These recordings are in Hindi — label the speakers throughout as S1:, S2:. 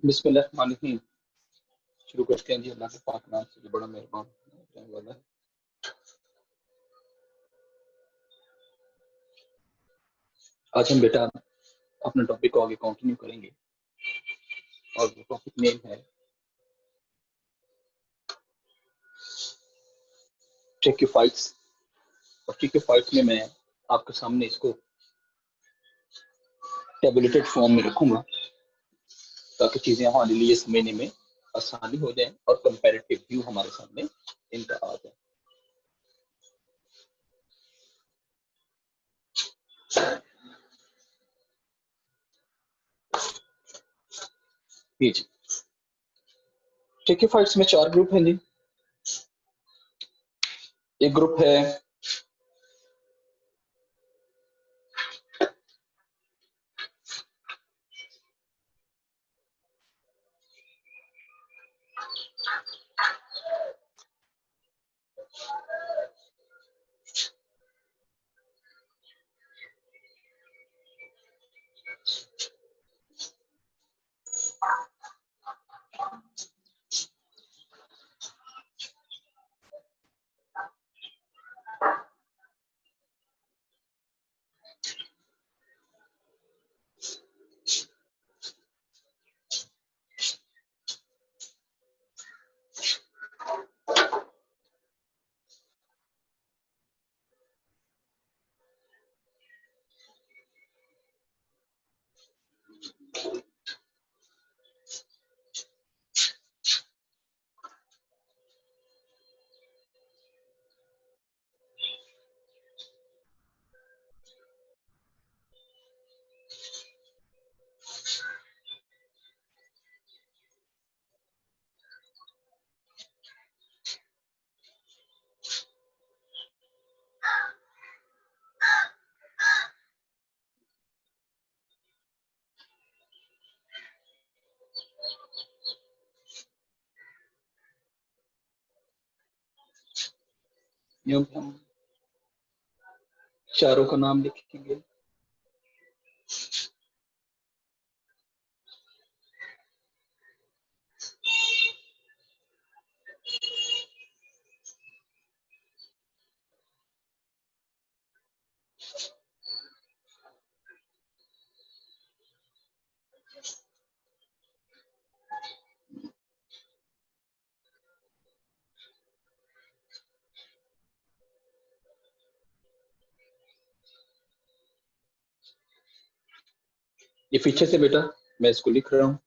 S1: बिस्मिल्लाहिर्रहमानिर्रहीम। शुरू करते हैं जी अल्लाह के पाक नाम से जो बड़ा मेहरबान रहने वाला है। आज हम बेटा अपने टॉपिक को आगे कंटिन्यू करेंगे और वो टॉपिक नेम है ट्रैक्योफाइट्स। और ट्रैक्योफाइट्स में मैं आपके सामने इसको टेबुलेटेड फॉर्म में रखूंगा ताकि चीजें हमारे लिए समझने में आसानी हो जाए और कंपैरेटिव व्यू हमारे सामने इनका आ जाए। जी जी, ट्रैक्योफाइट्स में 4 ग्रुप हैं जी। एक ग्रुप है यहाँ पे हम चारों का नाम लिखेंगे। ये पीछे से बेटा मैं इसको लिख रहा हूँ,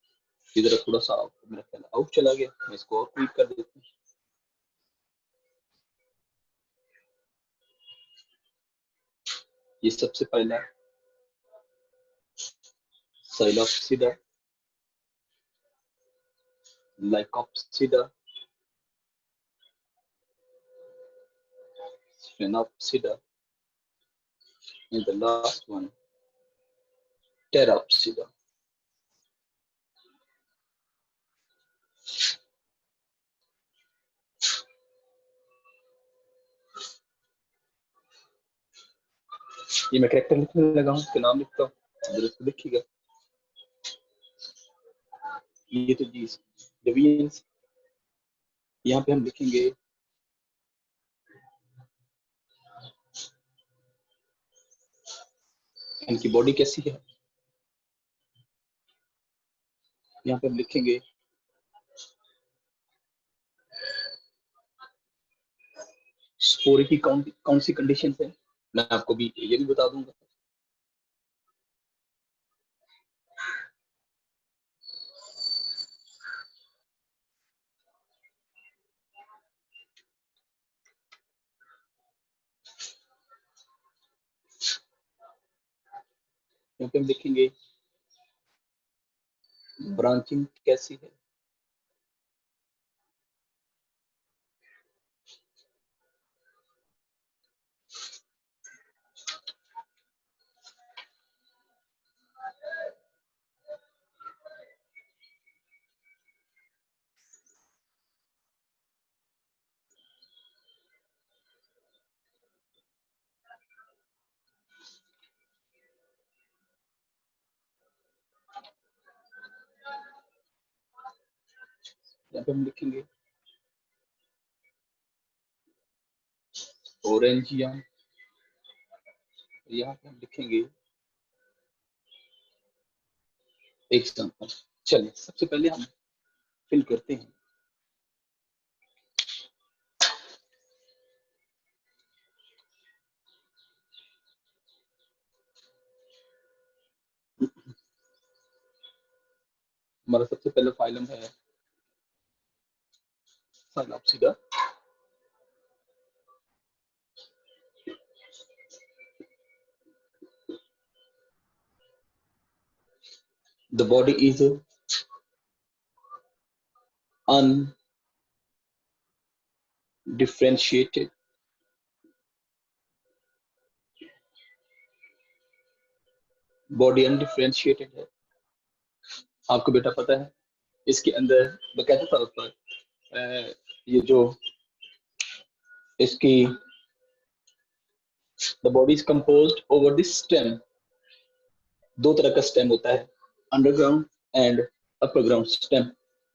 S1: इधर थोड़ा सा मेरा ख्याल आउट चला गया, मैं इसको और क्लिक कर देता हूँ। ये सबसे पहला psilopsida, lycopsida, sphenopsida, and the last one pteropsida. ये मैं कैरेक्टर लिखने लगा हूँ, इसके नाम लिखता हूँ, इधर इसको लिखिएगा। ये तो जी डिवीजन्स, यहाँ पे हम लिखेंगे इनकी बॉडी कैसी है। यहाँ पे हम लिखेंगे स्पोर की कौन सी कंडीशन है, मैं आपको भी ये भी बता दूंगा। यहाँ पे हम लिखेंगे ब्रांचिंग कैसी है। यहाँ पे हम लिखेंगे ओरेंजिया, यहाँ पे हम लिखेंगे एग्जाम्पल। चलिए सबसे पहले हम फिल करते हैं। हमारा सबसे पहले फाइलम है साइलॉप्सिडा। The body is undifferentiated, body undifferentiated है। आपको बेटा पता है इसके अंदर बकायदा तौर पर ये जो इसकी the body is composed over this stem, दो तरह का स्टेम होता है, underground and upper ground stem.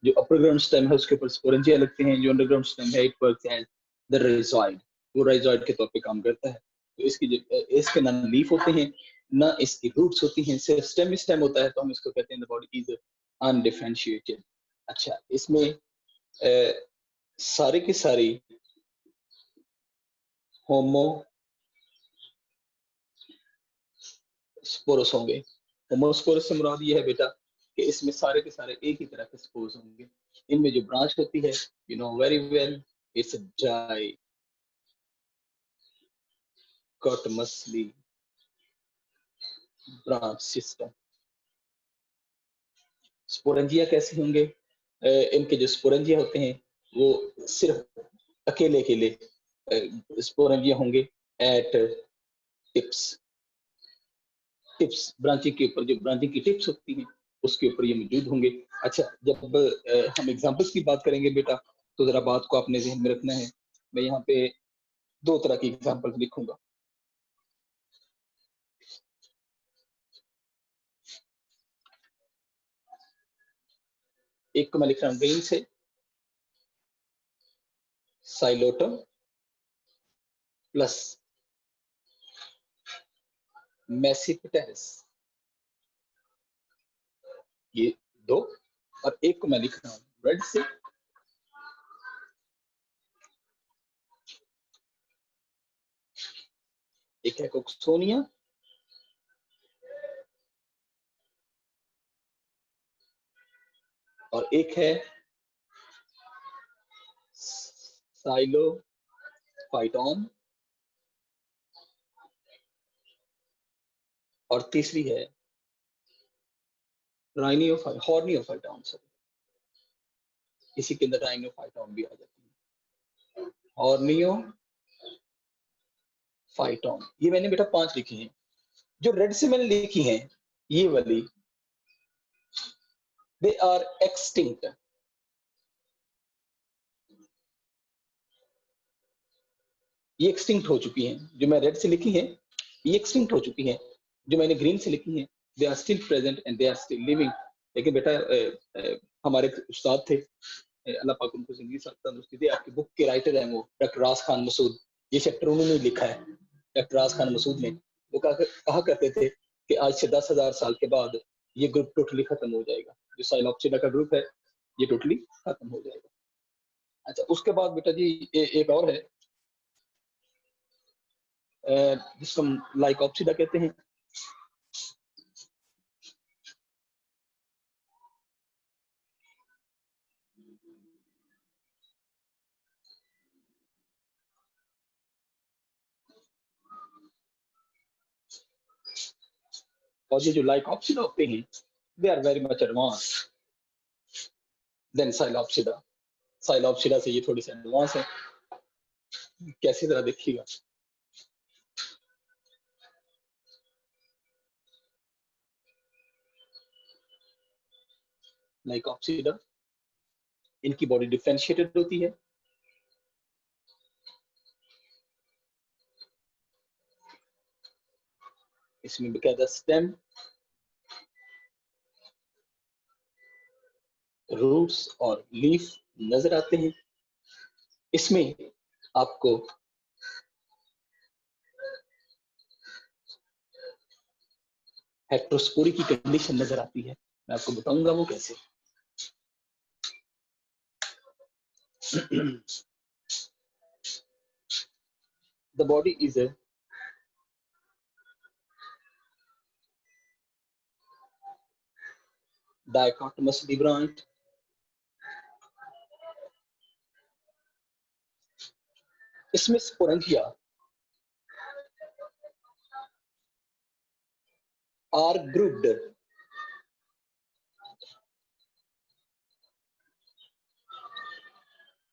S1: जो अपर ग्राउंड स्टेम है उसके ऊपर स्पोरेंजिया लगते हैं, जो अंडरग्राउंड स्टेम है it works as the rhizoid, वो राइजोइड के तौर पे काम करता है। तो इसकी इसके ना लीफ होते हैं ना इसकी रूट्स होती हैं, सिर्फ स्टेम ही स्टेम होता है, तो हम इसको कहते हैं द बॉडी इज अनडिफरेंशिएटेड। अच्छा, इसमें सारे के सारी होमो स्पोरस होंगे। होमोस्पोरस से मुराद ये है बेटा कि इसमें सारे के सारे एक ही तरह के स्पोर्स होंगे। इनमें जो ब्रांच होती है you know very well, it's dichotomously branch system. Sporangia कैसे होंगे? इनके जो स्पोरेंजिया होते हैं वो सिर्फ अकेले अकेले स्पोरेंजिया होंगे एट टिप्स। टिप्स ब्रांचिंग के ऊपर, जो ब्रांचिंग की टिप्स होती हैं उसके ऊपर ये मौजूद होंगे। अच्छा, जब हम एग्जांपल्स की बात करेंगे बेटा तो जरा बात को अपने ज़हन में रखना है। मैं यहाँ पे दो तरह की एग्जांपल्स लिखूंगा। एक को मैं लिख रहा हूँ ग्रीन से, साइलोटम प्लस मैसिपिटेरिस, ये दो। और एक को मैं लिख रहा हूँ रेड से, एक है कोक्सोनिया और एक है साइलोफाइटोन और तीसरी है हॉर्नियोफाइटोन। इसी के अंदर राइनोफाइटोन भी आ जाती है। हॉर्नियोफाइटोन, ये मैंने बेटा 5 लिखी हैं। जो रेड से मैंने लिखी हैं ये वाली, दे आर एक्सटिंक्ट। ये एक्सटिंक्ट हो चुकी हैं। जो मैं रेड से लिखी हैं ये एक्सटिंक्ट हो चुकी हैं। जो मैंने ग्रीन से लिखी हैं they are still present and they are still living. लेकिन बेटा हमारे उस्ताद थे, अल्लाह पाक उनको जिंदगी तंदुरुस्ती दे, आपकी बुक के राइटर हैं वो डॉक्टर राज खान मसूद। ये चैप्टर उन्होंने लिखा है, डॉक्टर राज खान मसूद ने। वो कहा करते थे कि आज से 10,000 साल के बाद ये ग्रुप टोटली खत्म हो जाएगा। जो साइनोप्सिडा का ग्रुप है ये टोटली खत्म हो जाएगा। अच्छा, उसके बाद बेटा जी एक और है जिसको हम लाइकोप्सिडा कहते हैं। और ये जो लाइकोप्सिडा होते हैं they are very much advance than psilopsida. Psilopsida से ये थोड़ी सी एडवांस है। कैसी तरह देखिएगा, लाइकोप्सिडा इनकी बॉडी डिफरेंशिएटेड होती है। इसमें बकायदा स्टेम, रूट्स और लीफ नजर आते हैं। इसमें आपको हेट्रोस्पोरी की कंडीशन नजर आती है। मैं आपको बताऊंगा वो कैसे। The body is a dichotomously branched. इसमें sporangia are grouped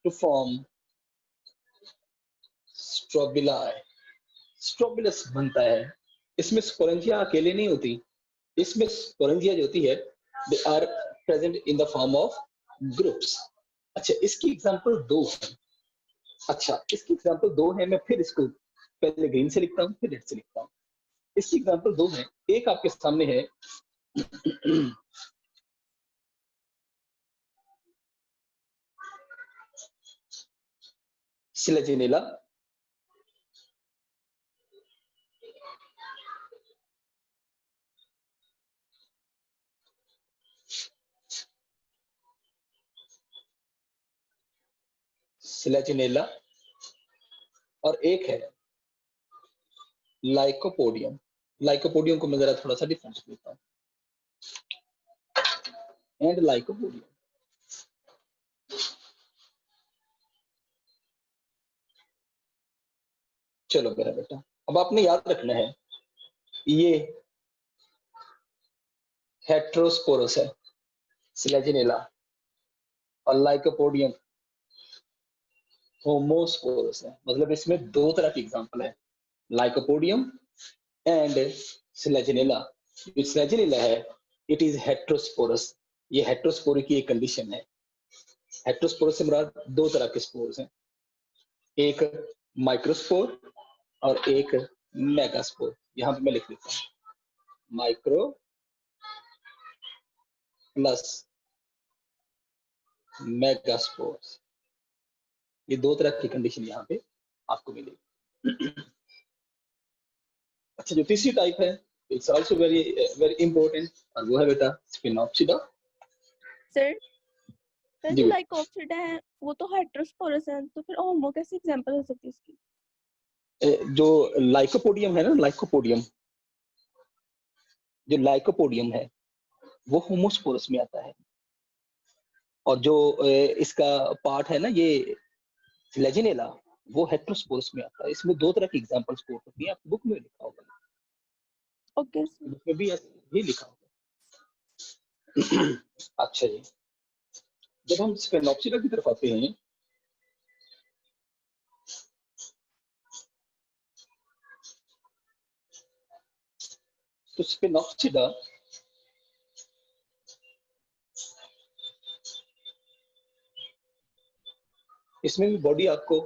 S1: to form strobili. Strobilus बनता है। इसमें स्पोरेंजिया अकेले नहीं होती, इसमें स्पोरेंजिया जो होती है they are present in the form of groups. अच्छा, इसकी एग्जांपल दो है। अच्छा, इसकी एग्जांपल दो है। मैं फिर इसको पहले ग्रीन से लिखता हूँ, फिर रेड से लिखता हूँ। इसकी एग्जांपल दो है। एक आपके सामने है सिलेजिनेला, सिलेजिनेला, और एक है लाइकोपोडियम। लाइकोपोडियम को मैं जरा थोड़ा सा डिफरेंस देता हूँ। एंड लाइकोपोडियम, चलो मेरा बेटा, अब आपने याद रखना है ये हेट्रोस्पोरस है सिलेजिनेला, और लाइकोपोडियम होमोस्पोरस है। मतलब इसमें दो तरह की एग्जांपल है, लाइकोपोडियम एंड सिलेजिनेला। जो सिलेजिनेला है इट इज हेट्रोस्पोरस। ये हेट्रोस्पोरी की एक कंडीशन है। हेट्रोस्पोरस से मुराद दो तरह के स्पोर्स हैं, एक माइक्रोस्पोर और एक मेगास्पोर। यहां पे मैं लिख देता हूं माइक्रो प्लस मेगास्पोर्स। ये दो तरह की कंडीशन यहाँ पे आपको मिलेगी। अच्छा, जो तीसरी टाइप है it's also very very important, और वो है बेटा स्पिनॉप्सिडा।
S2: सर
S1: जी
S2: जो
S1: बेटा,
S2: लाइकोप्सिडा है वो तो हेट्रोस्पोरस है, तो फिर होमो कैसे एग्जांपल हो सकती है इसकी?
S1: जो लाइकोपोडियम है ना, लाइकोपोडियम, जो लाइकोपोडियम है वो होमोस्पोरस में आता है। और जो इसका पार्ट है ना ये लेजिनेला, वो हेट्रोस्पोरस में आता है। इसमें दो तरह की एग्जांपल्स कोट होती है, आपकी बुक में लिखा होगा।
S2: Okay sir.
S1: बुक में भी ऐसे ही लिखा होगा। अच्छा जी, जब हम स्पेनॉप्सिडा की तरफ आते हैं तो स्पेनॉप्सिडा इसमें भी बॉडी आपको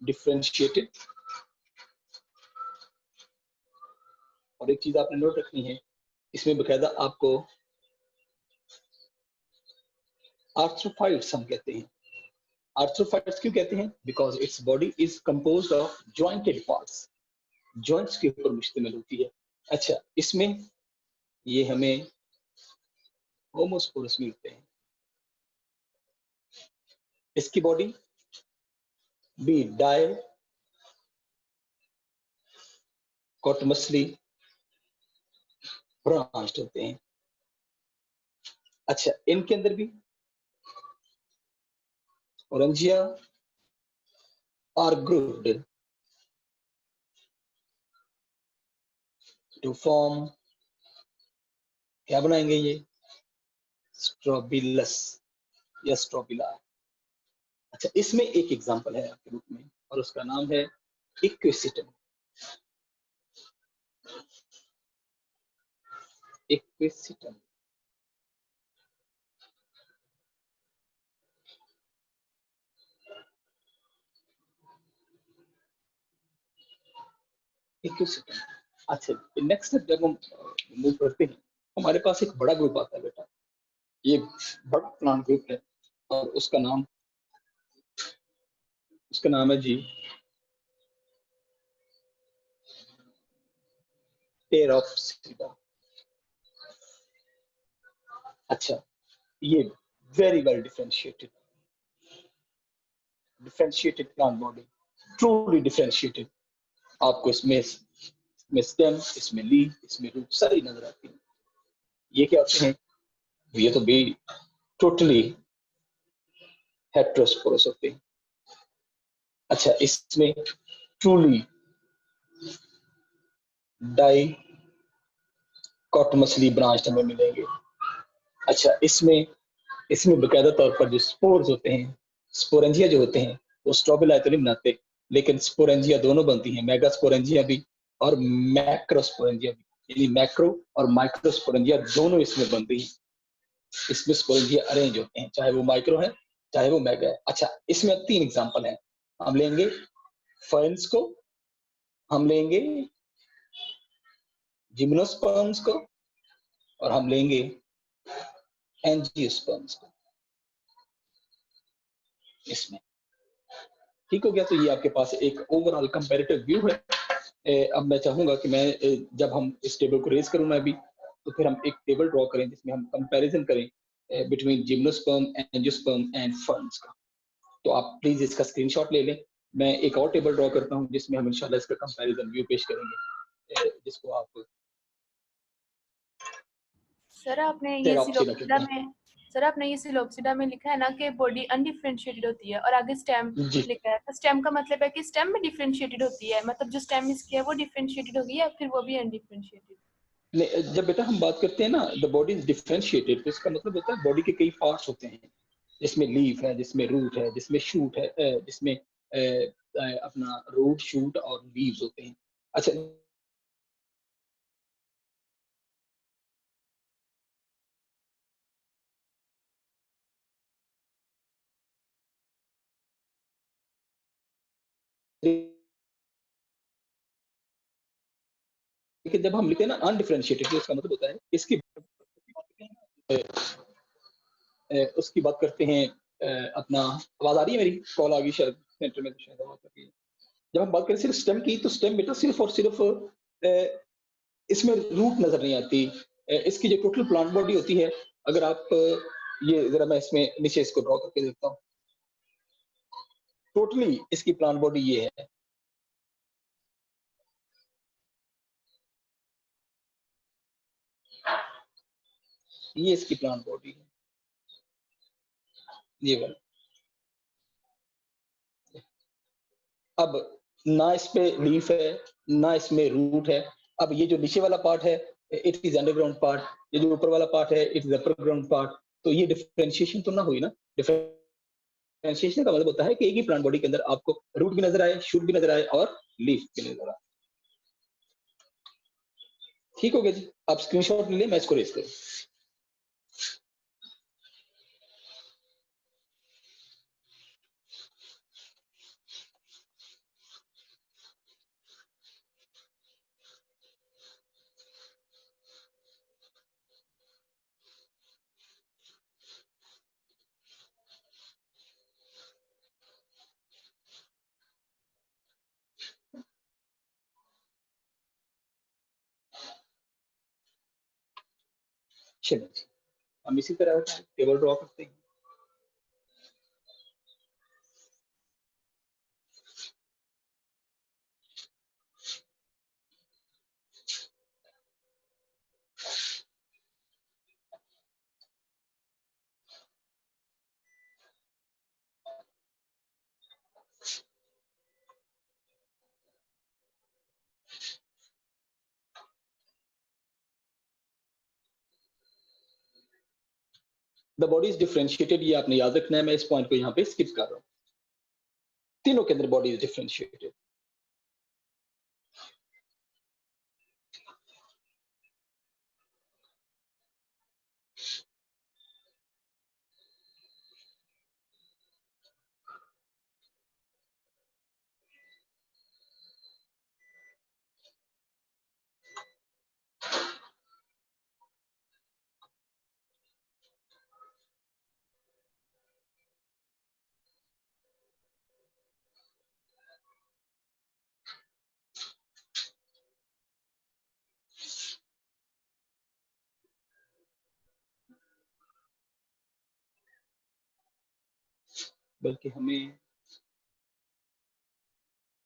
S1: डिफरेंशिएटेड, और एक चीज आपने नोट रखनी है, इसमें बकायदा आपको आर्थ्रोफाइट्स हम कहते हैं। आर्थ्रोफाइट्स क्यों कहते हैं? Because its body is composed of jointed parts, joints के ऊपर मुश्तमिल होती है। अच्छा, इसमें ये हमें होमोस्पोरस मिलते हैं। इसकी बॉडी भी डाइकोटोमसली ब्रांच्ड होते हैं। अच्छा, इनके अंदर भी ओरेंजिया आर ग्रुप्ड टू फॉर्म, क्या बनाएंगे ये? स्ट्रोबिलस या स्ट्रोबिला। अच्छा, इसमें एक एग्जांपल है आपके बुक में, और उसका नाम है इक्विसिटम। Equisetum, equisetum. अच्छा, नेक्स्ट जब हम मूव करते हैं, हमारे पास एक बड़ा ग्रुप आता है बेटा, ये बड़ा प्लांट ग्रुप है और उसका नाम है जी टेरोप्सिडा। अच्छा, ये very well differentiated plant body, truly differentiated. आपको इसमें स्टेम, इसमें लीफ, इसमें रूट सारी नजर आती है। ये क्या होते हैं? ये तो भी टोटली हेट्रोस्पोरस होते हैं। अच्छा, इसमें ट्रूली डाई कॉटमसली ब्रांच हमें मिलेंगे। अच्छा, इसमें बकायदा तौर पर जो स्पोर्स होते हैं, स्पोरेंजिया जो होते हैं, वो स्ट्रोबिलाई तो नहीं बनाते, लेकिन स्पोरेंजिया दोनों बनती हैं, मेगा स्पोरेंजिया भी और मैक्रोस्पोरेंजिया भी, यानी मैक्रो और माइक्रोस्पोरेंजिया दोनों इसमें बनती हैं। इसमें स्पोरेंजिया अरेंज होते हैं, चाहे वो माइक्रो है चाहे वो मेगा है। अच्छा, इसमें 3 एग्जांपल हैं। हम लेंगे फर्न्स को, हम लेंगे जिम्नोस्पर्म्स को, और हम लेंगे एंजियोस्पर्म्स को इसमें। ठीक हो गया? तो ये आपके पास एक ओवरऑल कंपैरेटिव व्यू है। अब मैं चाहूंगा कि मैं जब हम इस टेबल को रेज करूं मैं अभी, तो फिर हम एक टेबल ड्रॉ करें जिसमें हम कंपैरिजन करें between gymnosperm, angiosperm and ferns का। तो आप प्लीज इसका स्क्रीनशॉट ले लें। मैं एक और टेबल ड्रॉ करता हूं जिसमें हम इंशाल्लाह इसका कंपैरिजन व्यू पेश करेंगे, जिसको आप
S2: सर आपने ये
S1: टेरोप्सिडा
S2: सिलोप्सिडा
S1: कहते हैं।
S2: में सर आपने ये सिलोप्सिडा में लिखा है ना कि बॉडी अनडिफरेंशिएटेड होती है और आगे स्टेम
S1: जी
S2: लिखा है, तो स्टेम का मतलब है कि स्टेम में डिफरेंशिएटेड होती है, मतलब जो स्टेम इसकी है वो डिफरेंशिएटेड होगी या फिर वो भी अनडिफरेंशिएटेड?
S1: जब बेटा हम बात करते हैं ना द बॉडी इज डिफरेंशिएटेड, तो इसका मतलब होता है बॉडी के कई पार्ट्स होते हैं, जिसमें लीफ है, जिसमें रूट है, जिसमें शूट है, जिसमें अपना रूट, शूट और लीव्स होते हैं। अच्छा, लेकिन जब हम लिखते हैं ना अनडिफरेंशिएटेड, तो इसका मतलब होता है इसकी उसकी बात करते हैं अपना। आवाज आ रही है मेरी? कॉल आ गई शायद सेंटर में, तो शायद आवाज आ रही है। जब हम बात करें सिर्फ स्टेम की, तो स्टेम बेटा सिर्फ और सिर्फ इसमें रूट नजर नहीं आती। इसकी जो टोटल प्लांट बॉडी होती है, अगर आप ये जरा मैं इसमें नीचे इसको ड्रॉ करके देखता हूँ, टोटली इसकी प्लांट बॉडी ये है। ये इसकी प्लांट बॉडी है, ये वाला। अब ना इस पे लीफ है, ना इसमें रूट है। अब ये जो नीचे वाला पार्ट है, इट इज अंडरग्राउंड पार्ट। ये जो ऊपर वाला पार्ट है, it is upper ground part. तो ये डिफरेंशिएशन तो ना हुई ना। डिफरेंशिएशन का मतलब होता है कि एक ही प्लांट बॉडी के अंदर आपको रूट भी नजर आए, शूट भी नजर आए और लीफ भी नजर आए। ठीक हो गया जी? आप स्क्रीनशॉट ले लें, मैं इसको रेज करूं। चलिए जी, हम इसी तरह टेबल ड्रॉ करते हैं। द बॉडी इज डिफरेंशिएटेड, ये आपने याद रखना है। मैं इस पॉइंट को यहाँ पे स्किप कर रहा हूँ। तीनों के अंदर बॉडी इज डिफरेंशिएटेड। बल्कि हमें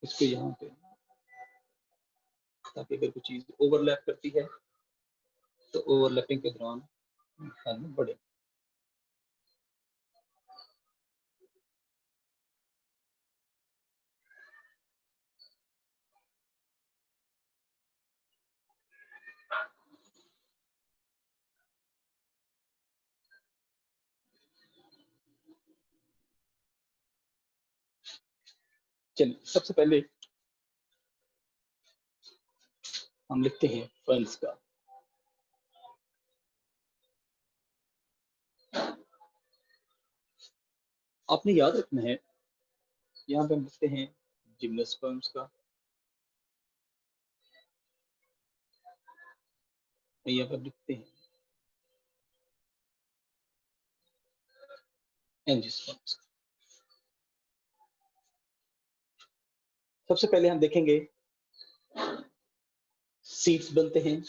S1: इसको यहाँ पे, ताकि अगर कोई चीज ओवरलैप करती है तो ओवरलैपिंग के दौरान नुकसान बढ़े। चलिए सबसे पहले हम लिखते हैं फंड्स का। आपने याद रखना है, यहाँ पे हम लिखते हैं जिम्नोस्पर्म्स का, यहाँ पर लिखते हैं एंजियोस्पर्म्स का। सबसे पहले हम देखेंगे सीड्स बनते हैं,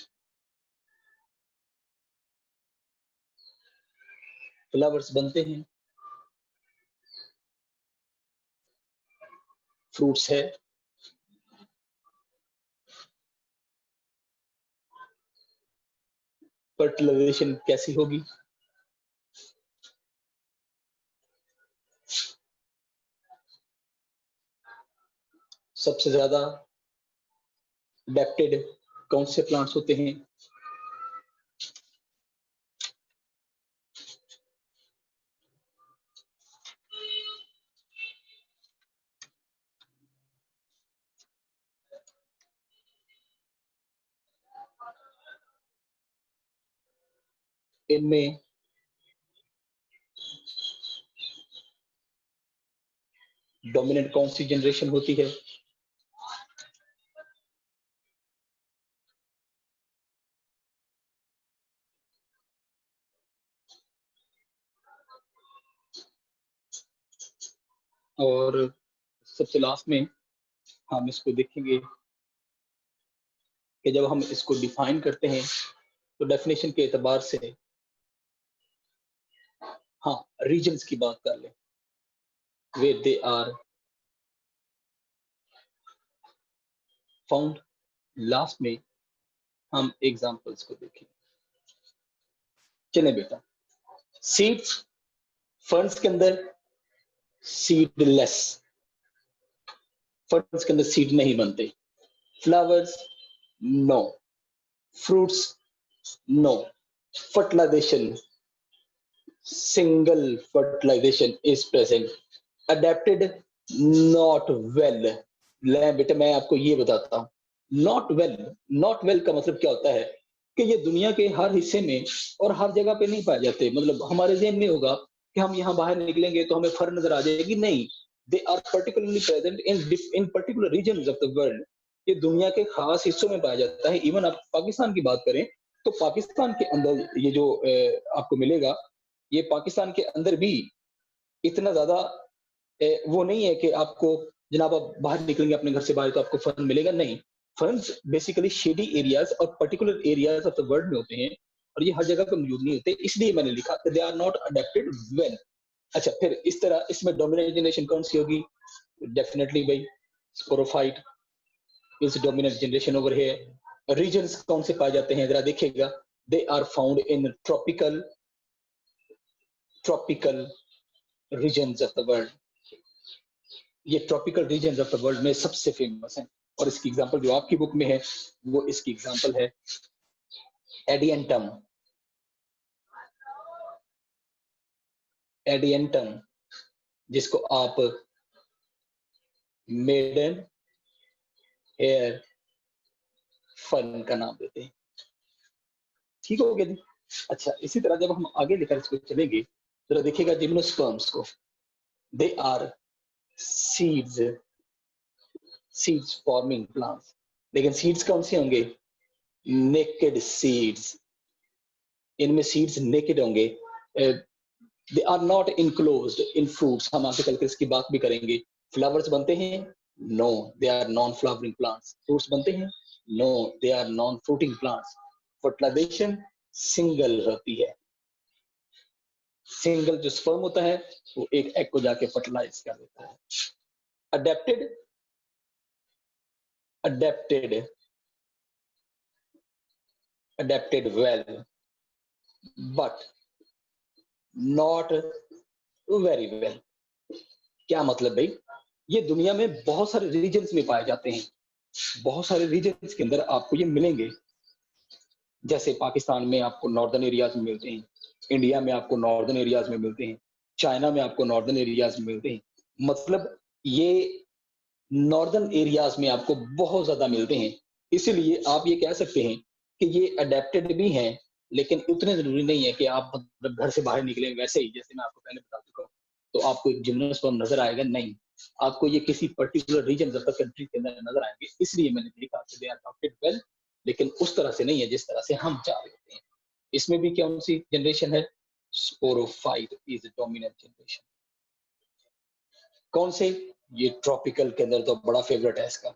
S1: फ्लावर्स बनते हैं, फ्रूट्स है, फर्टिलाइजेशन कैसी होगी, सबसे ज्यादा अडेप्टेड कौन से प्लांट्स होते हैं, इनमें डोमिनेंट कौन सी जनरेशन होती है, और सबसे लास्ट में हम इसको देखेंगे कि जब हम इसको डिफाइन करते हैं तो डेफिनेशन के एतबार से, हाँ, रीजन्स की बात कर लें, where they are found. Last में हम एग्जांपल्स को देखें। चले बेटा, सीड्स, फर्न्स के अंदर सीडलेस, फर्न्स के अंदर सीड नहीं बनते, flowers no, fruits no, fertilisation single fertilization is present, adapted not well। ले बेटा मैं आपको ये बताता हूँ, नॉट वेल, नॉट वेल का मतलब क्या होता है कि ये दुनिया के हर हिस्से में और हर जगह पे नहीं पाए जाते। मतलब हमारे ज़हन में होगा कि हम यहाँ बाहर निकलेंगे तो हमें फर नजर आ जाएगी, नहीं, they are particularly present in particular regions of the world. ये दुनिया के खास हिस्सों में पाया जाता है। इवन आप पाकिस्तान की बात करें तो पाकिस्तान के अंदर ये जो आपको मिलेगा, ये पाकिस्तान के अंदर भी इतना ज्यादा वो नहीं है कि आपको जनाब आप बाहर निकलेंगे अपने घर से बाहर तो आपको फर्न मिलेगा, नहीं। फर्न्स बेसिकली शेडी एरियाज और particular areas of the world में होते हैं और ये हर जगह पे मौजूद नहीं होते, इसलिए मैंने लिखा कि they are not adapted well. अच्छा, फिर इस तरह इसमें डोमिनेंट जनरेशन कौन सी होगी? डेफिनेटली भाई sporophyte is dominant generation over here. Regions कौन से पाए जाते हैं जरा देखिएगा, they are found in tropical regions of the world. ये tropical regions of the world में सबसे फेमस है और इसकी एग्जांपल जो आपकी बुक में है वो इसकी एग्जांपल है एडियंटम। एडियंटम जिसको आप मेडन हेयर फन का नाम देते हैं, ठीक हो गया जी। अच्छा, इसी तरह जब हम आगे लेकर इसको चलेंगे तो देखिएगा जिम्नोस्पर्म्स को, they are seeds, seeds forming plants. लेकिन सीड्स कौन से होंगे? नेकेड सीड्स, इनमें सीड्स नेकेड होंगे। They are not enclosed in fruits, हम आगे चलकर इसकी बात भी करेंगे। फ्लावर्स बनते हैं? No, they are non flowering plants. Fruits बनते हैं? No, they are non fruiting plants. Fertilisation single होती है। सिंगल जो स्पर्म होता है वो एक एग को जाके फर्टिलाइज कर देता है। Adapted adapted adapted well but not very well. क्या मतलब भाई, ये दुनिया में बहुत सारे रीजन्स में पाए जाते हैं, बहुत सारे रीजन्स के अंदर आपको ये मिलेंगे। जैसे पाकिस्तान में आपको नॉर्दर्न एरियाज में मिलते हैं, इंडिया में आपको नॉर्दर्न एरियाज में मिलते हैं, चाइना में आपको नॉर्दर्न एरियाज में मिलते हैं। मतलब ये नॉर्दर्न एरियाज में आपको बहुत ज्यादा मिलते हैं। इसीलिए आप ये कह सकते हैं कि ये अडेप्टेड भी हैं, लेकिन उतने जरूरी नहीं है कि आप मतलब घर से बाहर निकले वैसे ही, जैसे मैं आपको पहले बता चुका हूँ तो आपको एक जिम्नोस्पर्म नजर आएगा, नहीं, आपको ये किसी पर्टिकुलर रीजन अगर कंट्री के अंदर नजर आएंगे। इसलिए मैंने देखा कि दे आर अडॉप्टेड वेल, लेकिन उस तरह से नहीं है जिस तरह से हम चाह रहे होते हैं। इसमें भी कौन सी जनरेशन है, स्पोरोफाइट इज डोमिनेंट जनरेशन। कौन से, ये ट्रॉपिकल के अंदर तो बड़ा फेवरेट है इसका,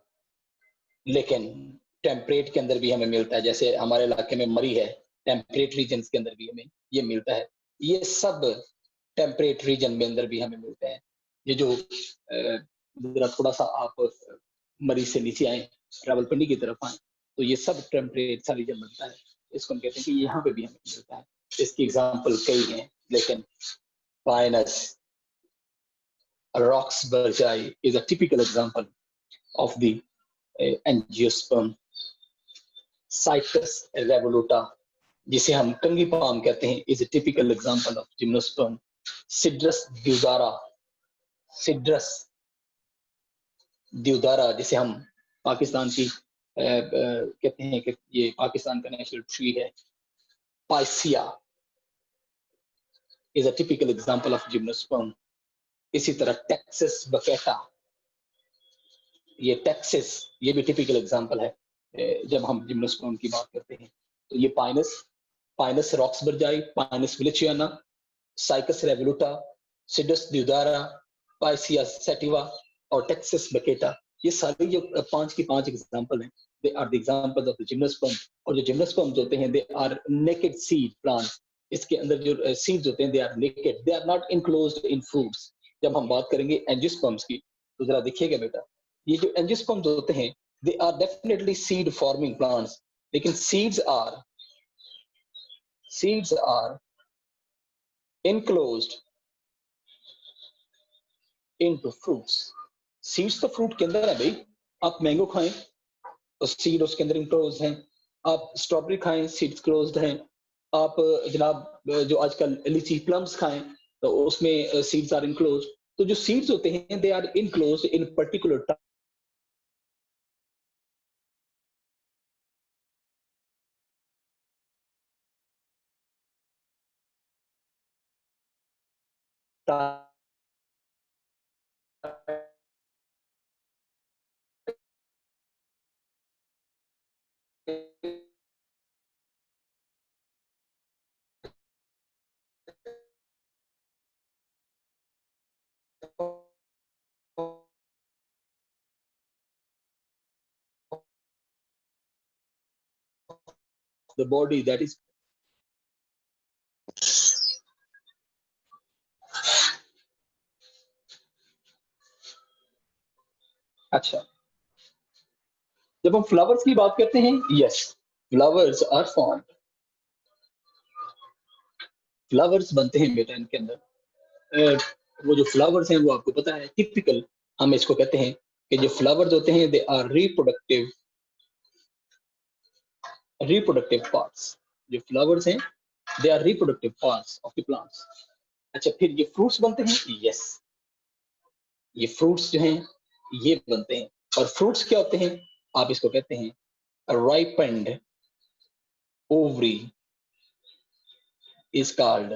S1: लेकिन टेम्परेट के अंदर भी हमें मिलता है। जैसे हमारे इलाके में मरी है, टेम्परेट रीजन के अंदर भी हमें ये मिलता है। ये सब टेम्परेट रीजन में अंदर भी हमें मिलता है। ये जो जरा थोड़ा सा आप मरी से नीचे आए, रावलपिंडी की तरफ आए, तो ये सब टेम्परेट सा रीजन बनता है। इसको हम कहते हैं कि यहाँ पे भी हमें मिलता है। इसकी एग्जाम्पल कई हैं, लेकिन Pinus roxburghi is a typical example of the angiosperm. Cycas revoluta, जिसे हम कंगी पाम कहते हैं, is a typical example of gymnosperm. Cedrus deodara, जिसे हम पाकिस्तान की कहते हैं कि ये पाकिस्तान का नेशनल ट्री है। पाइसिया is a typical example of gymnosperm. इसी तरह टेक्सास बकेटा, ये टेक्सास, ये भी टिपिकल एग्जांपल है जब हम जिम्नोस्पर्म की बात करते हैं। तो ये Pinus roxburghii, Pinus wallichiana, Cycas revoluta, Cedrus deodara, Picea sativa और टेक्सास बकेटा, ये सारी जो 5 की 5 एग्जांपल हैं, they are the examples of the gymnosperm. और जो जिम्नोस्पर्म्स होते हैं, they are naked seed plant. इसके अंदर जो सीड्स होते हैं, they are naked, they are not enclosed in fruits. जब हम बात करेंगे एंजियोस्पर्म्स की, तो जरा देखिएगा बेटा, ये जो एंजियोस्पर्म्स होते हैं, they are definitely seed forming plants, लेकिन seeds are enclosed into fruits. Seeds तो फ्रूट के अंदर है भाई। आप मैंगो खाएं तो सीड उसके अंदर इनक्लोज हैं, आप स्ट्रॉबेरी खाएं सीड्स क्लोज्ड हैं, आप जनाब जो आजकल लीची प्लम्स खाएं तो उसमें सीड्स आर इनक्लोज। तो जो सीड्स होते हैं, they are enclose in particular the body that is अच्छा। जब हम फ्लावर्स की बात करते हैं, yes, flowers are formed, flowers बनते हैं बेटा इनके अंदर। वो जो फ्लावर्स हैं वो आपको पता है टिपिकल, हम इसको कहते हैं कि जो फ्लावर्स होते हैं, दे आर रिप्रोडक्टिव पार्ट्स। जो फ्लावर्स हैं, they are reproductive parts of the plants. अच्छा, फिर ये फ्रूट्स बनते हैं, यस, ये फ्रूट्स जो हैं ये बनते हैं। और फ्रूट्स क्या होते हैं, आप इसको कहते हैं ripened ovary is called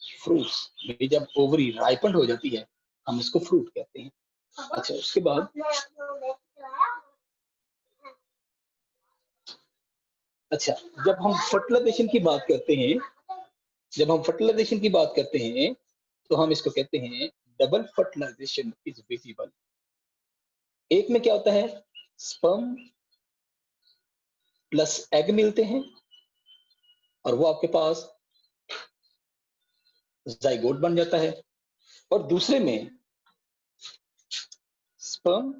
S1: fruits। जब ओवरी राइपेंड हो जाती है, हम इसको फ्रूट कहते हैं। अच्छा, उसके बाद अच्छा, जब हम फर्टिलाइजेशन की बात करते हैं, तो हम इसको कहते हैं डबल फर्टिलाइजेशन इज विजिबल। एक में क्या होता है, स्पर्म प्लस एग मिलते हैं और वो आपके पास जाइगोट बन जाता है, और दूसरे में sperm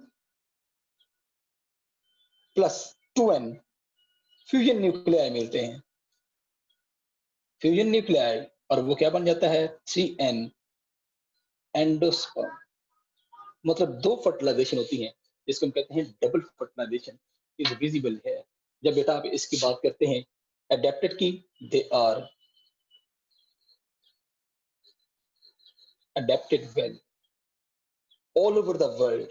S1: plus 2n fusion nuclei मिलते हैं, फ्यूजन न्यूक्लियाई, और वो क्या बन जाता है 3n एंडोस्पर्म। मतलब 2 फर्टिलाइजेशन होती हैं, जिसको हम कहते हैं डबल फर्टिलाइजेशन इज विजिबल है। जब बेटा आप इसकी बात करते हैं एडेप्टेड की, they are adapted well all over the world,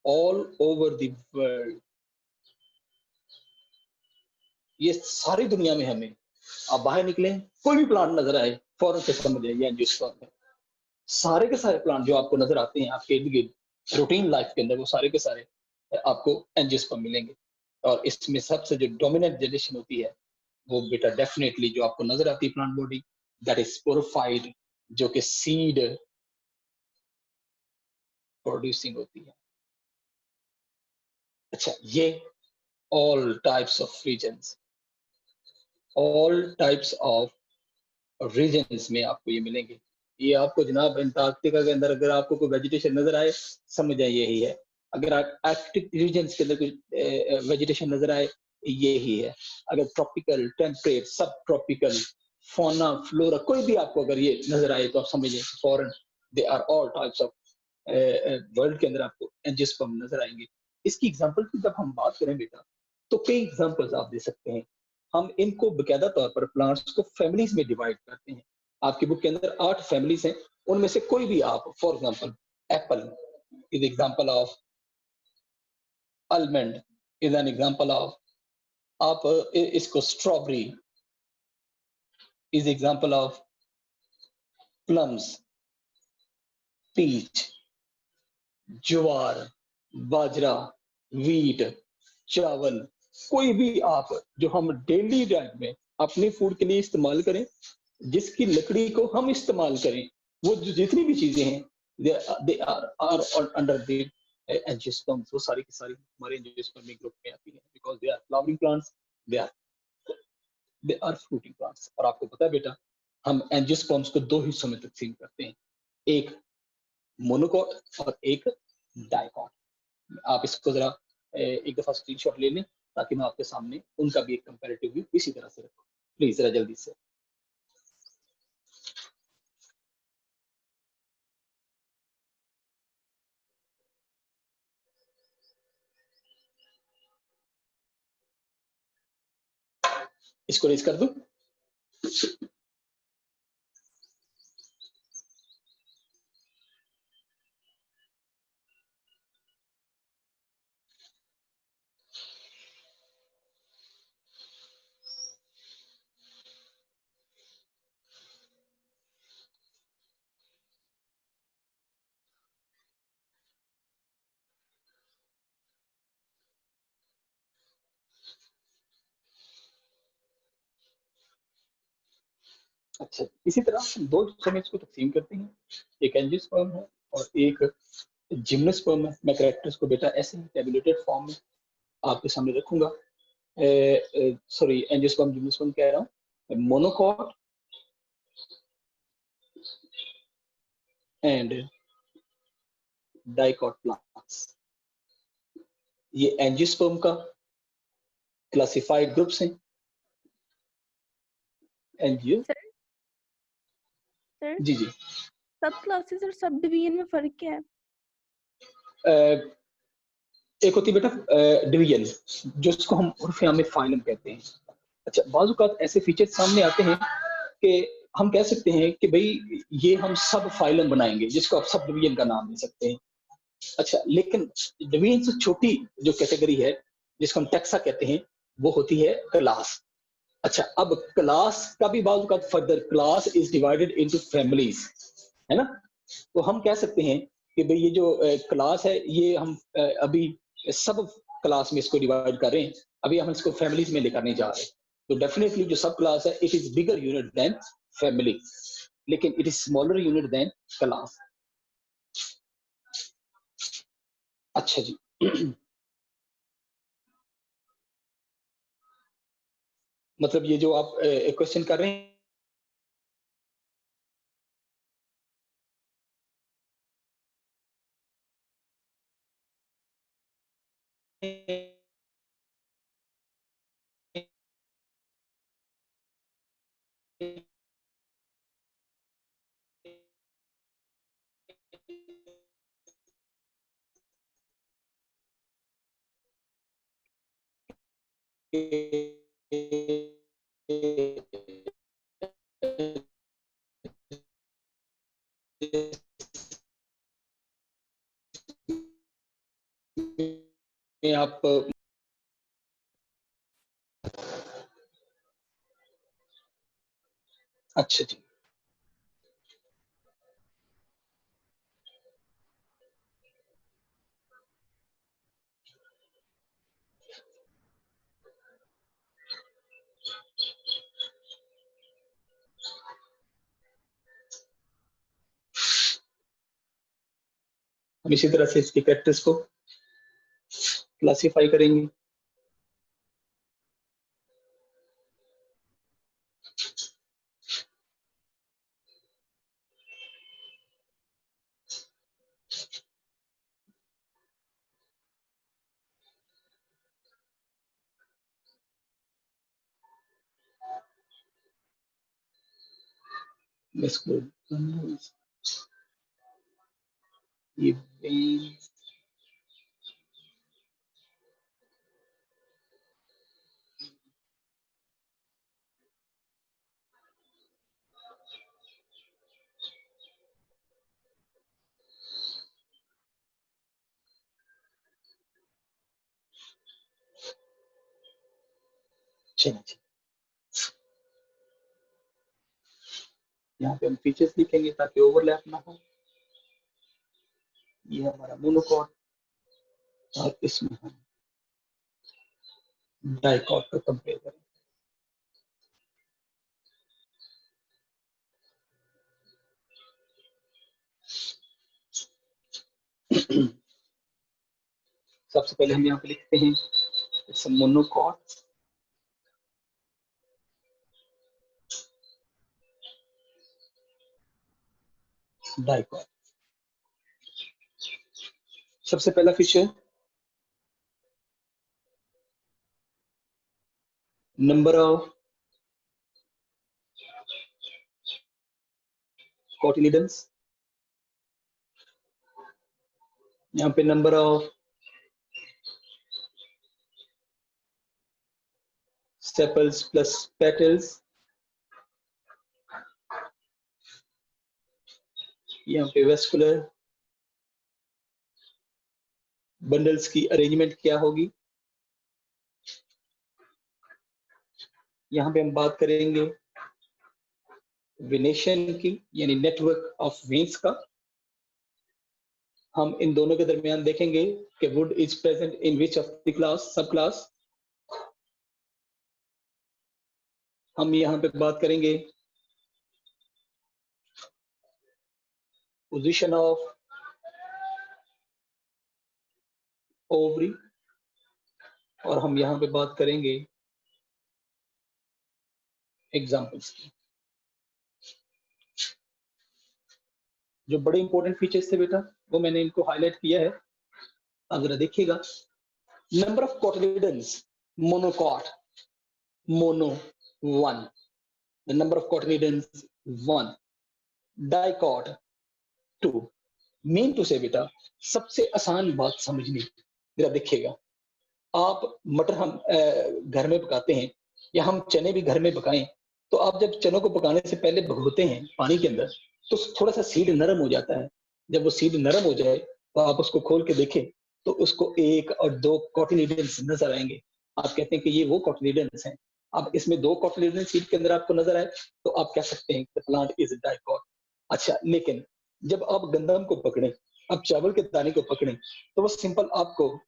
S1: all over the world। ये सारी दुनिया में हमें, आप बाहर निकले कोई भी प्लांट नजर आए फौरन से समझ जाइए एंजियोस्पर्म है। सारे के सारे प्लांट जो आपको नजर आते हैं आपके इर्द गिर्द रूटीन लाइफ के अंदर, वो सारे के सारे आपको एंजियोस्पर्म मिलेंगे। और इसमें सबसे जो डोमिनेंट जनरेशन होती है वो बेटा डेफिनेटली जो आपको नजर आती है plant body, that is sporophyte, जो कि सीड प्रोड्यूसिंग होती है। अच्छा, ये all types of regions, all types of regions में आपको ये मिलेंगे। ये आपको जनाब अंटार्कटिका के अंदर अगर आपको कोई वेजिटेशन नजर आए, समझ जाए यही है। अगर आप आर्कटिक रीजन्स के अंदर कोई वेजिटेशन नजर आए, यही है। अगर ट्रॉपिकल, टेम्परेट, सब ट्रॉपिकल, फौना, फ्लोरा, कोई भी आपको अगर ये नजर आए तो आप समझिए फॉरन they are all types of world के अंदर आपको एंजियोस्पर्म नजर आएंगे। इसकी एग्जांपल की जब हम बात करें बेटा, तो कई एग्जांपल्स आप दे सकते हैं। हम इनको बकायदा तौर पर प्लांट्स को फैमिलीज में डिवाइड करते हैं। आपकी बुक के अंदर 8 फैमिलीज हैं, उनमें से कोई भी आप, for example apple is example of, almond is an example of, आप इसको strawberry is example of, plums, peach, jowar, bajra, wheat, चावल, कोई भी आप जो हम डेली डाइट में अपनी फूड के लिए इस्तेमाल करें, जिसकी लकड़ी को हम इस्तेमाल करें, वो जो जितनी भी चीजें हैं they are under the angiosperms, वो सारी की सारी हमारे एंजियोस्पर्मिक ग्रुप में आती है, because they are flowering plants, they are fruiting plants. और आपको पता है बेटा, हम एंजियोस्पर्म्स को 2 हिस्सों में तकसीम करते हैं, एक मोनोकॉट और एक डाइकॉट। आप इसको जरा एक दफा स्क्रीनशॉट ले लें, ताकि मैं आपके सामने उनका भी एक कंपैरेटिव व्यू इसी तरह से रखूं। प्लीज जरा जल्दी से। इसको रेज कर दूं? अच्छा, इसी तरह हम 2 हिस्सों में इसको तकसीम करते हैं, एक एंजियोस्पर्म है और एक जिम्नोस्पर्म है। मैं कैरेक्टर्स को बेटा ऐसे ही टेबुलेटेड फॉर्म में आपके सामने रखूंगा। सॉरी, एंजियोस्पर्म जिम्नोस्पर्म कह रहा हूँ। मोनोकॉट एंड डाइकॉट प्लांट्स, ये एंजियोस्पर्म का क्लासिफाइड ग्रुप्स हैं। एंजियो,
S3: सर सर
S1: जी जी,
S3: सब क्लासेस और सब डिवीजन में फर्क क्या है?
S1: एक होती है बेटा डिवीजन, जो इसको हम उर्फ में फाइलम कहते हैं। अच्छा, बाज़ औक़ात ऐसे फीचर सामने आते हैं कि हम कह सकते हैं कि भाई ये हम सब फाइलम बनाएंगे, जिसको आप सब डिवीजन का नाम दे सकते हैं। अच्छा, लेकिन डिवीजन से छोटी जो कैटेगरी है, जिसको हम टेक्सा कहते हैं, वो होती है क्लास। अच्छा, अब क्लास का भी बाज़ औक़ात further class is divided into families, है ना? तो हम कह सकते हैं कि भाई ये जो क्लास है, ये हम अभी सब क्लास में इसको डिवाइड कर रहे हैं, अभी हम इसको फैमिलीज में लेकर नहीं जा रहे। तो डेफिनेटली जो सब क्लास है, it is bigger unit than family, लेकिन it is smaller unit than class. अच्छा जी, मतलब ये जो आप क्वेश्चन कर रहे हैं, आप अच्छा जी, हम इसी तरह से इसकी कैरेक्टर्स को क्लासिफाई करेंगे। इसको ये चलिए जी, यहाँ पे हम फीचर्स लिखेंगे ताकि ओवरलैप ना हो। ये हमारा मोनोकॉट और इसमें हम डाइकॉट को कंपेयर करेंगे। सबसे पहले हम यहाँ पे लिखते हैं इट्स अ मोनोकॉट डाइकॉट। सबसे पहला फीचर नंबर ऑफ कोटिलिडन्स, यहाँ पे number of sepals plus petals, यहाँ पे वेस्कुलर बंडल्स की अरेंजमेंट क्या होगी। यहाँ पे हम बात करेंगे वेनेशन की, यानी नेटवर्क ऑफ वेन्स का। हम इन दोनों के दरमियान देखेंगे कि would is present in which of the class, सब क्लास। हम यहाँ पे बात करेंगे पोजीशन ऑफ ओवरी, और हम यहाँ पे बात करेंगे एग्जाम्पल्स की। जो बड़े इंपॉर्टेंट फीचर्स थे बेटा वो मैंने इनको हाईलाइट किया है, अब जरा देखिएगा। Number of cotyledons, monocot, mono 1, the number of cotyledons 1, dicot 2। Mean two से बेटा सबसे आसान बात समझनी, जरा देखिएगा। आप मटर हम घर में पकाते हैं या हम चने भी घर में पकाएं, तो आप जब चनों को पकाने से पहले भगोते हैं पानी के अंदर, तो थोड़ा सा सीड नरम हो जाता है। जब वो सीड नरम हो जाए तो आप उसको खोल के देखें तो उसको 1 और 2 कोटिलिडन्स नजर आएंगे। आप कहते हैं कि ये वो कोटिलिडन्स हैं। अब इसमें 2 कोटिलिडन सीड के अंदर आपको नजर आए तो आप कह सकते हैं कि प्लांट इज डाइकॉट। अच्छा, लेकिन जब आप गंदम को पकड़ें, आप चावल के दाने को पकड़ें, तो वो सिंपल आपको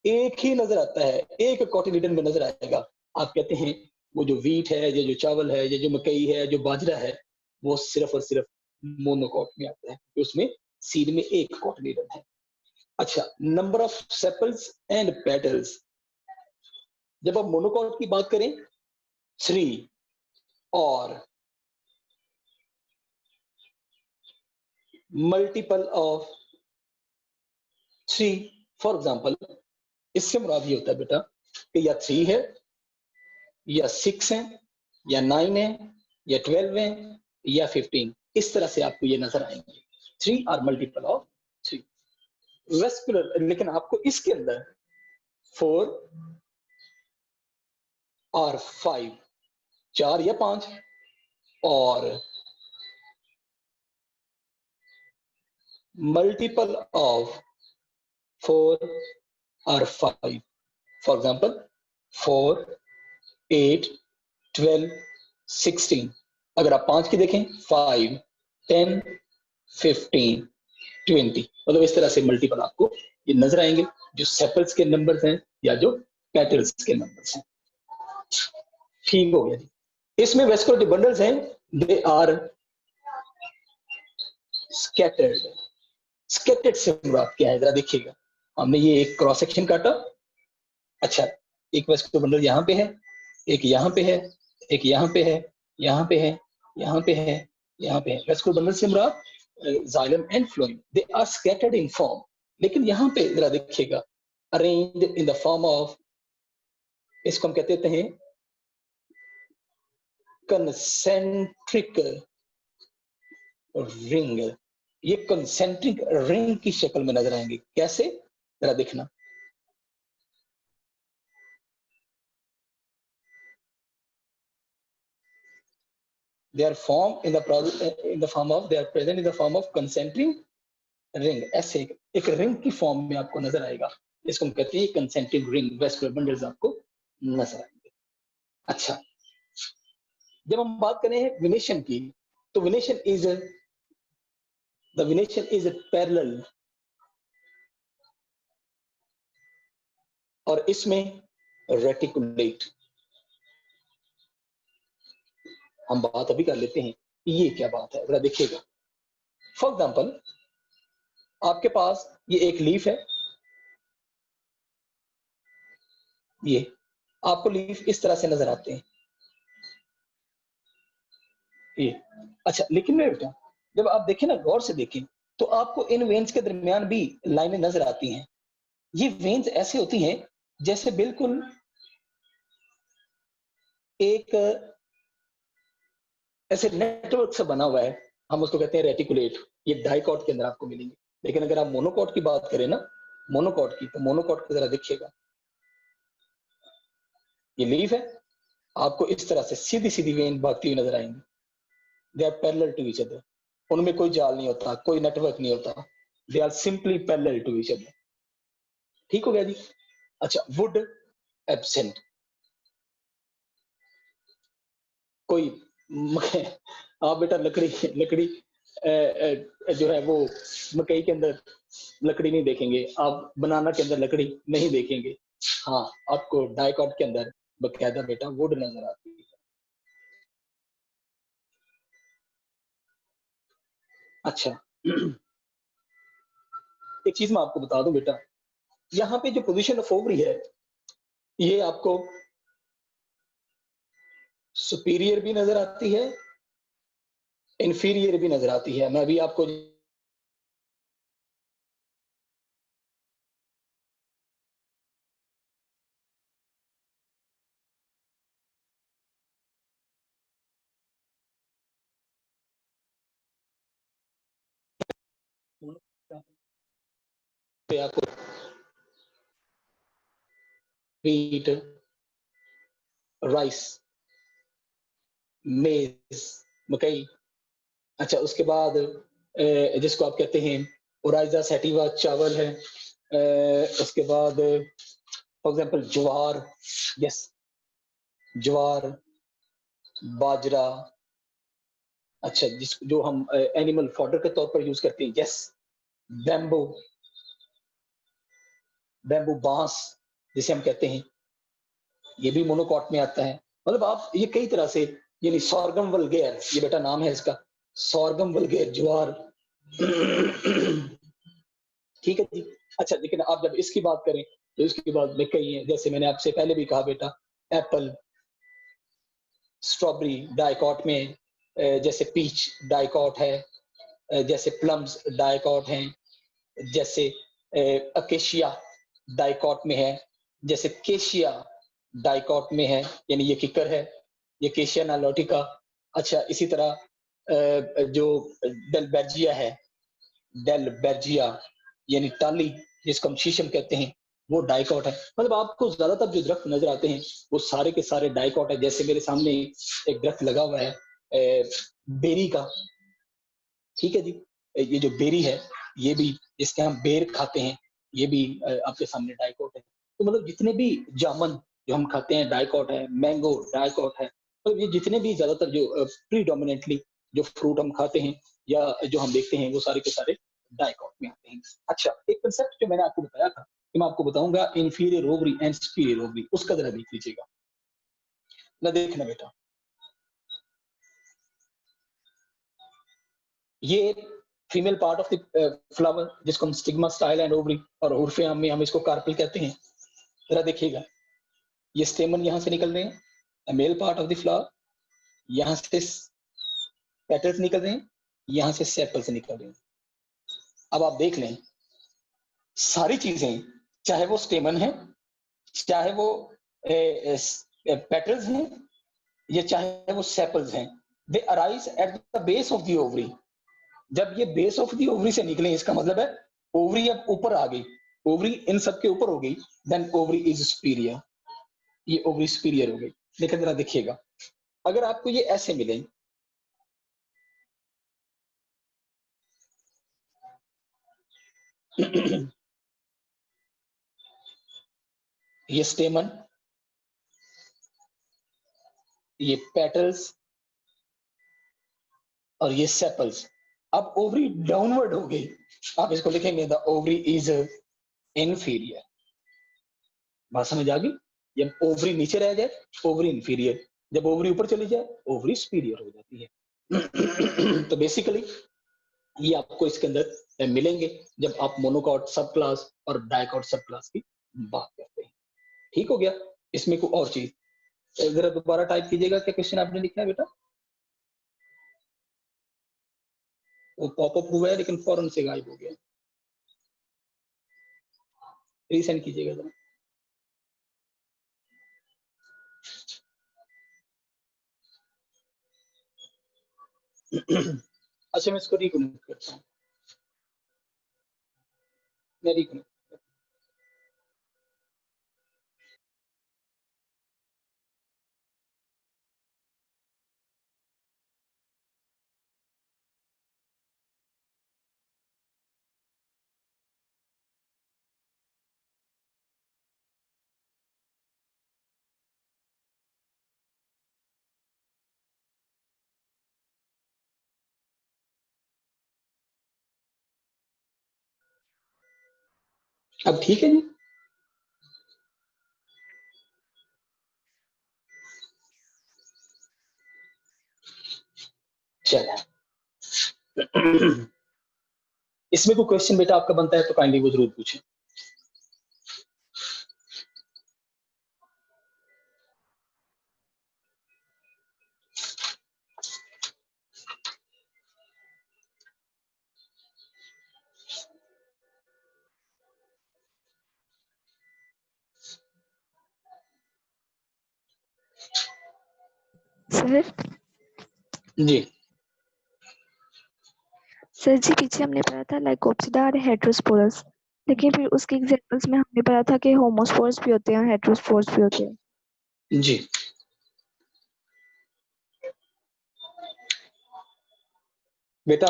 S1: एक ही नजर आता है, एक कोटिलिडन में नजर आएगा। आप कहते हैं वो जो वीट है, ये जो चावल है, ये जो मकई है, जो बाजरा है, वो सिर्फ और सिर्फ मोनोकॉट में आता है, तो उसमें सीड में एक कोटिलिडन है। अच्छा, number of sepals and petals, जब आप मोनोकॉट की बात करें 3 और मल्टीपल ऑफ 3, फॉर एग्जांपल इससे मुराद ये होता है बेटा कि या 3 है या 6 है या 9 है या 12 है या 15, इस तरह से आपको ये नजर आएंगे। 3 आर मल्टीपल ऑफ 3 वेस्कुलर। लेकिन आपको इसके अंदर 4 और 5, 4 या 5 और मल्टीपल ऑफ 4 और 5, फॉर एग्जाम्पल 4, 8, 12, 16। अगर आप 5 की देखें 5, 10, 15, 20, मतलब इस तरह से मल्टीपल आपको ये नजर आएंगे, जो सेपल्स के नंबर्स हैं या जो पेटल्स के नंबर्स हैं। ठीक हो गया जी। इसमें वेस्कुलर जो बंडल्स हैं दे आर स्कैटर्ड। स्कैटर्ड से मुराद क्या है जरा देखिएगा। हमने ये एक क्रॉस सेक्शन काटा, अच्छा एक वेस्कुलर बंडल यहाँ पे है, एक यहाँ पे है, एक यहाँ पे है, यहाँ पे है, यहाँ पे है, यहाँ पे है। वेस्कुलर बंडल से मुराद xylem and phloem, they are scattered in form. लेकिन यहाँ पे जरा देखिएगा, arranged in the form of, इसको हम कहते हैं कंसेंट्रिक रिंग। ये कंसेंट्रिक रिंग की शक्ल में नजर आएंगे। कैसे जरा देखना, they are formed in the form of, they are present in the form of concentric ring। ऐसे एक रिंग की फॉर्म में आपको नजर आएगा, इसको हम कहते हैं कंसेंट्रिक रिंग। वेस्कुलर बंडल्स आपको नजर आएंगे। अच्छा, जब हम बात करें विनेशन की, तो विनेशन इज द विनेशन इज पैरेलल, और इसमें रेटिकुलेट। हम बात अभी कर लेते हैं ये क्या बात है, जरा देखिएगा। फॉर एग्जाम्पल आपके पास ये एक लीफ है, ये आपको लीफ इस तरह से नजर आते हैं ये। अच्छा, लेकिन बेटा जब आप देखें ना, गौर से देखें, तो आपको इन वेन्स के दरमियान भी लाइनें नजर आती हैं। ये वेन्स ऐसे होती हैं जैसे बिल्कुल एक ऐसे नेटवर्क से बना हुआ है, हम उसको कहते हैं रेटिकुलेट। ये डाइकॉट के अंदर आपको मिलेंगे। लेकिन अगर आप मोनोकॉट की बात करें ना, मोनोकॉट की, तो मोनोकॉट को जरा देखिएगा, ये लीफ है, आपको इस तरह से सीधी सीधी वेन भागती हुई नजर आएंगी। They are parallel to each other, उनमें कोई जाल नहीं होता, कोई नेटवर्क नहीं होता, they are simply parallel to each other. ठीक हो गया जी। अच्छा, वुड एब्सेंट, कोई आप बेटा लकड़ी लकड़ी जो है वो मकई के अंदर लकड़ी नहीं देखेंगे, आप बनाना के अंदर लकड़ी नहीं देखेंगे। हाँ, आपको डाइकॉट के अंदर बकायदा बेटा वुड नजर आती है। अच्छा, एक चीज मैं आपको बता दूं बेटा, यहाँ पे जो पोजीशन ऑफ ओवरी है, ये आपको सुपीरियर भी नजर आती है, इंफीरियर भी नजर आती है। मैं अभी आपको आपको व्हीट, राइस, मेज, मकई। अच्छा, उसके बाद जिसको आप कहते हैं ओराइजा सैटिवा, चावल है। उसके बाद फॉर एग्जांपल ज्वार, यस, ज्वार, बाजरा। अच्छा, जो हम एनिमल फॉडर के तौर पर यूज करते हैं, यस, बैम्बू, बैम्बू बांस जिसे हम कहते हैं, ये भी मोनोकॉट में आता है। मतलब आप ये कई तरह से, यानी सॉर्गम वल्गेर, ये बेटा नाम है इसका, सॉर्गम वल्गेर ज्वार। ठीक है जी। अच्छा, लेकिन आप जब इसकी बात करें तो इसके बाद में कई हैं, जैसे मैंने आपसे पहले भी कहा बेटा, एप्पल, स्ट्रॉबेरी डाइकॉट में, जैसे पीच डाइकॉट है, जैसे प्लम्स डाइकॉट हैं, जैसे अकेशिया डाइकॉट में है, जैसे केशिया डाइकॉट में है, यानी ये किकर है, ये केशिया नालोटिका। अच्छा, इसी तरह जो डेल्बर्जिया है, डेल्बर्जिया यानी टाली, जिसको हम शीशम कहते हैं, वो डाइकॉट है। मतलब आपको ज्यादातर जो दरख्त नजर आते हैं वो सारे के सारे डाइकॉट है। जैसे मेरे सामने एक दरख्त लगा हुआ है बेरी का, ठीक है जी। ये जो बेरी है, ये भी, जिसके हम बेर खाते हैं, ये भी आपके सामने डाइकॉट है। तो मतलब जितने भी जामुन जो हम खाते हैं डाइकॉट है, मैंगो डाइकॉट है। तो ये जितने भी ज्यादातर जो प्रीडोमिनेंटली जो फ्रूट हम खाते हैं या जो हम देखते हैं, वो सारे के सारे डाइकॉट में आते हैं। अच्छा, एक कंसेप्ट जो मैंने आपको बताया था कि मैं आपको बताऊंगा inferior ovary and superior ovary, उसका जरा देख लीजिएगा ना, देखना बेटा। ये female part of the flower, जिसको हम स्टिग्मा, स्टाइल एंड ओवरी, और उर्फे आम में हम इसको कार्पेल कहते हैं। जरा देखिएगा, ये स्टेमन यहां से निकल रहे हैं, male part of the flower, यहां से पेटल्स निकल रहे हैं, यहां से सेपल्स निकल रहे हैं। अब आप देख लें, सारी चीजें, चाहे वो स्टेमन है, चाहे वो पेटल्स हैं, या चाहे वो सेपल्स हैं, दे arise at the base of the ovary. जब ये बेस ऑफ दी ओवरी से निकले, इसका मतलब है ओवरी अब ऊपर आ गई, ओवरी इन सब के ऊपर हो गई, देन ओवरी इज सुपीरियर, ये ओवरी सुपीरियर हो गई। लेकिन जरा देखिएगा, अगर आपको ये ऐसे मिले, ये स्टेमन, ये पेटल्स और ये सेपल्स, अब ओवरी डाउनवर्ड हो गई, आप इसको लिखेंगे द ओवरी इज इनफीरियर। बात समझ आ गई? जब ओवरी नीचे रह जाए, ओवरी इनफीरियर, जब ओवरी ऊपर चली जाए, ओवरी सुपीरियर हो जाती है। तो बेसिकली ये आपको इसके अंदर मिलेंगे जब आप मोनोकॉट सब क्लास और डाइकॉट सब क्लास की बात करते हैं। ठीक हो गया? इसमें कोई और चीज जरा दोबारा टाइप कीजिएगा, क्या क्वेश्चन आपने लिखा है बेटा? वो पॉपअप हुआ है लेकिन फौरन से गायब हो गया, रीसेंड कीजिएगा जरा। अच्छा, मैं इसको रिकनेक्ट करता हूँ, मैं रिकनेक्ट। अब ठीक है जी? चलिए, इसमें कोई क्वेश्चन बेटा आपका बनता है तो काइंडली वो जरूर पूछें।
S3: सर
S1: जी,
S3: सर जी, पीछे हमने पढ़ा था लाइकोप्सिडा और हेटेरोस्पोरस, लेकिन फिर उसके एग्जांपल्स में हमने पढ़ा था कि होमोस्पोरस भी होते हैं, हेटेरोस्पोरस भी होते हैं।
S1: जी। बेटा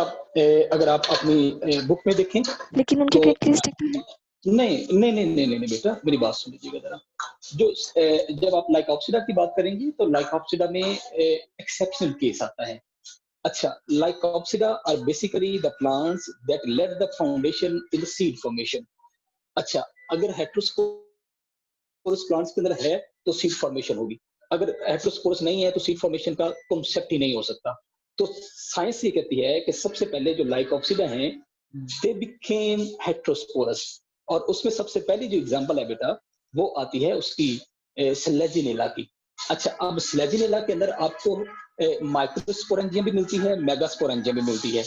S1: अगर आप अपनी बुक में देखें,
S3: लेकिन उनकी
S1: तो
S3: कैरेक्टरिस्टिक तो है।
S1: नहीं बेटा, मेरी बात सुन लीजिएगा जरा। जो जब आप लाइकोप्सिडा की बात करेंगे तो लाइकोप्सिडा में एक्सेप्शनल केस आता है। अच्छा, lycopsida are basically the plants that let the foundation in the seed formation. अच्छा, अगर हेटेरोस्पोरस प्लांट्स के अंदर है तो सीड फॉर्मेशन होगी, अगर हेटेरोस्पोरस नहीं है तो सीड फॉर्मेशन का कॉन्सेप्ट ही नहीं हो सकता। तो साइंस ये कहती है कि सबसे पहले जो लाइकोप्सिडा हैं, दे बिकेम हेटेरोस्पोरस, और उसमें सबसे पहली जो एग्जांपल है बेटा, वो आती है उसकी स्लेजिनेला की। अच्छा, अब स्लेजिनेला के अंदर आपको माइक्रोस्पोरेंजियम भी मिलती है, मेगास्पोरेंजियम भी मिलती है।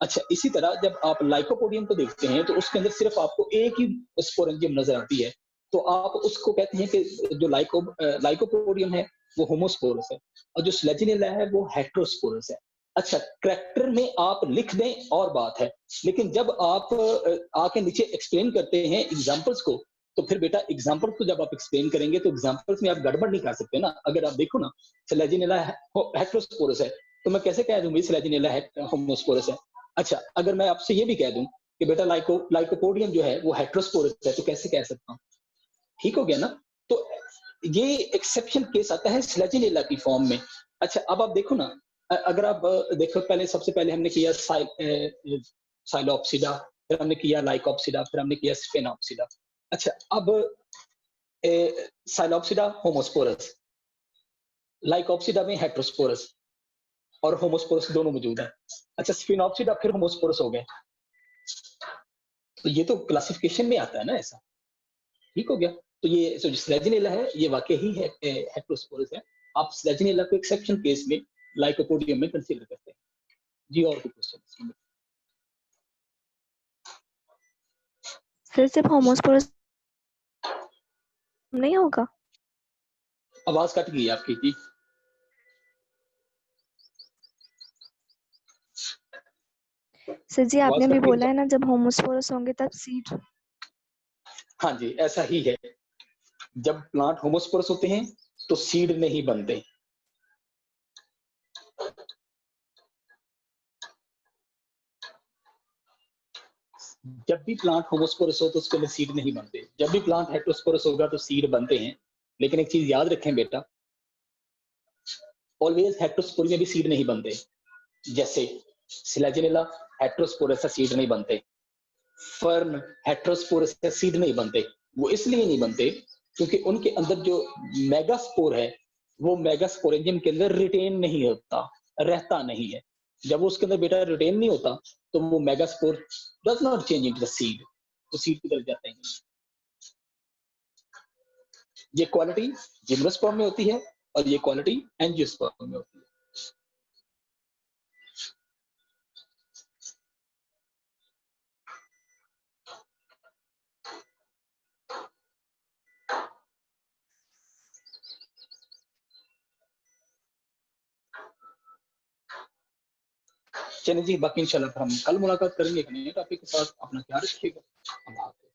S1: अच्छा, इसी तरह जब आप लाइकोपोडियम को देखते हैं तो उसके अंदर सिर्फ आपको एक ही स्पोरेंजियम नजर आती है, तो आप उसको कहते हैं कि जो लाइकोपोडियम है वो होमोस्पोरस है, और जो स्लेजिनेला है वो हेटेरोस्पोरस है। अच्छा, करैक्टर में आप लिख दें और बात है, लेकिन जब आप आके नीचे एक्सप्लेन करते हैं एग्जांपल्स को, तो फिर बेटा एग्जांपल को जब आप एक्सप्लेन करेंगे तो एग्जांपल्स में आप गड़बड़ नहीं कर सकते ना। अगर आप देखो ना, स्लेजिनेला हेटेरोस्पोरस है, तो मैं कैसे कह दूं भाई स्लेजिनेला होमोस्पोरस है। अच्छा, अगर मैं आपसे ये भी कह दूं कि बेटा लाइकोपोडियम जो है वो हेटेरोस्पोरस है, तो कैसे कह सकता हूँ? ठीक हो गया ना? तो ये एक्सेप्शन केस आता है स्लेजिनेला की फॉर्म में। अच्छा, अब आप देखो ना, अगर आप देखो, पहले सबसे पहले हमने किया साइलोप्सिडा, फिर हमने किया लाइकोप्सिडा, फिर हमने किया स्फेनोप्सिडा। अच्छा, अब साइलोप्सिडा होमोस्पोरस, लाइकोप्सिडा में हेटेरोस्पोरस और होमोस्पोरस दोनों मौजूद है। अच्छा, स्फेनोप्सिडा फिर होमोस्पोरस हो गए, तो ये तो क्लासिफिकेशन में आता है ना ऐसा। ठीक हो गया? तो ये जो स्लेजिनेला है ये वाकई ही है हेटेरोस्पोरस है। आप स्लेजिनेला को एक्सेप्शन केस में लाइकोपोडियम में कंसीडर करते हैं। जी, और कोई क्वेश्चन?
S3: सर सिर्फ होमोस्पोरस नहीं होगा?
S1: आवाज कट गई आपकी जी।
S3: सर जी
S1: आवाज
S3: आपने भी
S1: कट गई
S3: बोला है ना जब होमोस्पोरस होंगे तब सीड।
S1: हाँ जी, ऐसा ही है। जब प्लांट होमोस्पोरस होते हैं तो सीड नहीं बनते। जब भी प्लांट होमोस्पोरस हो तो उसके अंदर सीड नहीं बनते। जब भी प्लांट हेटेरोस्पोरस होगा तो सीड बनते हैं। लेकिन एक चीज याद रखें बेटा, ऑलवेज हेटेरोस्पोरिया भी सीड नहीं बनते। जैसे स्लेजिनेला हेटेरोस्पोरस से सीड नहीं बनते, फर्न हेटेरोस्पोरस से सीड नहीं बनते। वो इसलिए नहीं बनते क्योंकि उनके अंदर जो मेगास्पोर है वो मेगास्पोरेंजियम के अंदर रिटेन नहीं होता, रहता नहीं है। जब उसके अंदर बेटा रिटेन नहीं होता तो वो megaspore does not change into the seed, तो सीड की तरफ जाता ही नहीं। ये क्वालिटी जिम्नोस्पर्म में होती है और ये क्वालिटी एंजियोस्पर्म में होती है। चलिए जी, बाकी इंशाल्लाह हम कल मुलाकात करेंगे एक नए टॉपिक के साथ। अपना ख्याल रखिएगा। अल्लाह हाफ़िज़।